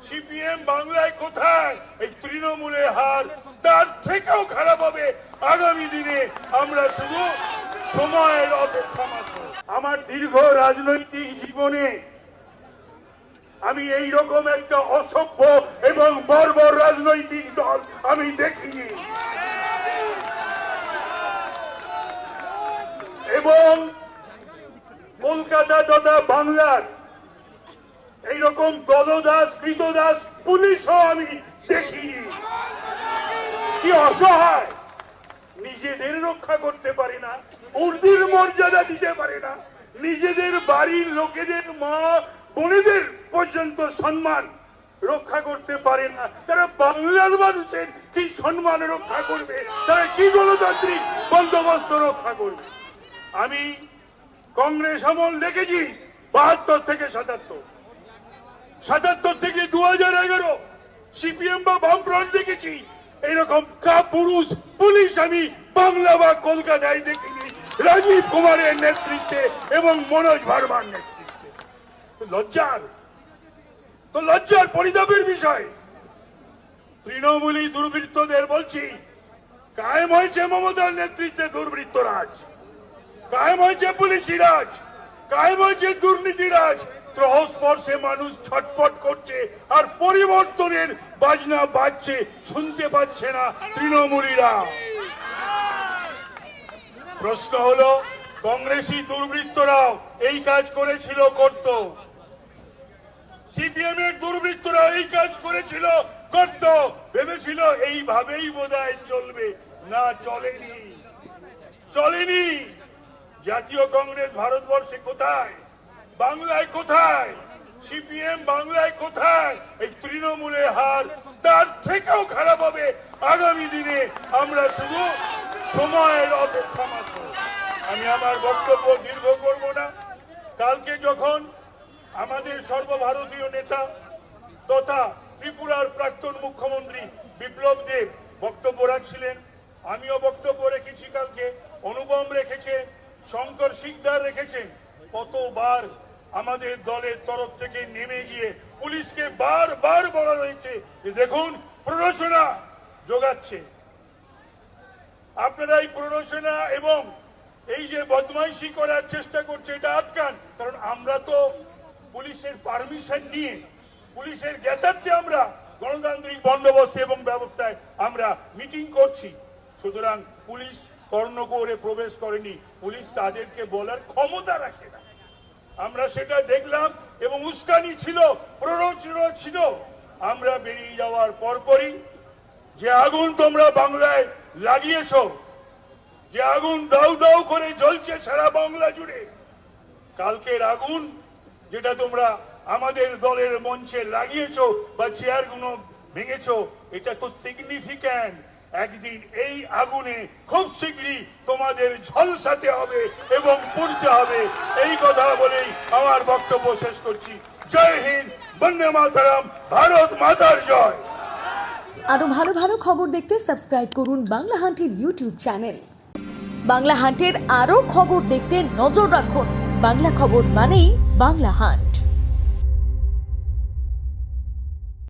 CPM বাংলায় কোথায়, এই তৃণমূলের হার তার থেকেও খারাপ হবে আগামী দিনে। আমরা শুধু সময়ের অপেক্ষা মাত্র। আমার দীর্ঘ রাজনৈতিক জীবনে আমি এই রকম একটা অসভ্য এবং বর্বর রাজনৈতিক দল আমি দেখিনি, এবং কলকাতা তথা বাংলার এইরকম দলদাস কৃতদাস পুলিশও আমি দেখিনি। কি অসহায়, নিজেদের রক্ষা করতে পারে না, উর্দির মর্যাদা দিতে পারে না, নিজেদের বাড়ির লোকেদের মা বোনেদের পর্যন্ত সম্মান রক্ষা করতে পারে না। তারা বাংলার মানুষের কি সম্মান রক্ষা করবে? তারা কি গণতান্ত্রিক বন্দোবস্ত রক্ষা করবে? আমি কংগ্রেস আমল দেখেছি ৭২ থেকে ৭৭, ৭৭ থেকে ২০১১ সিপিএম বা বামফ্রন্ট দেখেছি। এইরকম কাপুরুষ পুলিশ আমি বাংলা বা কলকাতায় দেখিনি, রাজীব কুমারের নেতৃত্বে এবং মনোজ ভার্মার নেতৃত্বে। লজ্জার পরিতাপের বিষয়। তৃণমূলী দুর্বৃত্তদের বলছি, কায়েম হয়েছে মমতার নেতৃত্বে দুর্বৃত্ত রাজ, কায়েম হয়েছে পুলিশি রাজ, কায়েম হয়েছে দুর্নীতি রাজ। ত্রহস্পর্শে মানুষ ছটফট করছে, আর পরিবর্তনের বাজনা বাজছে, শুনতে পাচ্ছে না তৃণমূলীরা। প্রশ্ন হলো, কংগ্রেসী দুর্বৃত্তরাও এই কাজ করেছিল, করত। সিপিএম এর দুর্বৃত্তরা এই কাজ করেছিল, করত। ভেবেছিল এইভাবেই বোধহয় চলবে, না, চলেনি। জাতীয় কংগ্রেস ভারতবর্ষে কোথায়, বাংলায় কোথায়, সিপিএম বাংলায় কোথায়, এই তৃণমূলের হার তার থেকেও খারাপ হবে আগামী দিনে। আমরা শুধু সময়ের অপেক্ষা মাত্র। আমি আমার বক্তব্য দীর্ঘ করব না। কালকে যখন আমাদের সর্বভারতীয় নেতা তথা ত্রিপুরার প্রাক্তন মুখ্যমন্ত্রী বিপ্লব দেব বক্তব্য রাখছিলেন, আমিও বক্তব্য রেখেছি। কালকে অনুপম রেখেছে, শঙ্কর শিকদার রেখেছেন। কতবার আমাদের দলের তরফ থেকে নেমে গিয়ে পুলিশকে বারবার বলা হয়েছে যে দেখুন প্ররোচনা যোগাচ্ছে, আপনারা এই প্ররোচনা এবং এই যে বদমাইশি করার চেষ্টা করছে এটা আটকান। কারণ আমরা তো পুলিশের পারমিশন নিয়ে, পুলিশের জ্ঞাতার্থে আমরা গণতান্ত্রিক বন্দোবস্ত এবং ব্যবস্থায় আমরা মিটিং করছি। সুতরাং পুলিশ কর্ণগোরে প্রবেশ করেনি, পুলিশ তাদেরকে বলার ক্ষমতা রাখে না। আমরা সেটা দেখলাম, এবং উস্কানি ছিল, প্ররোচনা ছিল। আমরা বেরিয়ে যাওয়ার পরপরই যে আগুন তোমরা বাংলায় লাগিয়েছ, যে আগুন দাউ দাউ করে জ্বলছে সারা বাংলা জুড়ে, কালকের আগুন যেটা তোমরা আমাদের দলের মঞ্চে লাগিয়েছ বা চেয়ারগুলো ভেঙেছ, এটা তো সিগনিফিক্যান্ট। একদিন এই আগুনে খুব শীঘ্রই তোমাদের ঝলসাতে হবে এবং পুড়তে হবে। এই কথা বলেই আমার বক্তব্য শেষ করছি। জয় হিন্দ, বন্দে মাতরম, ভারত মাতার জয়। আরো ভালো ভালো খবর দেখতে সাবস্ক্রাইব করুন বাংলা হান্টের ইউটিউব চ্যানেল। বাংলা হান্টের আরো খবর দেখতে নজর রাখুন। বাংলা খবর মানেই বাংলা হান্ট।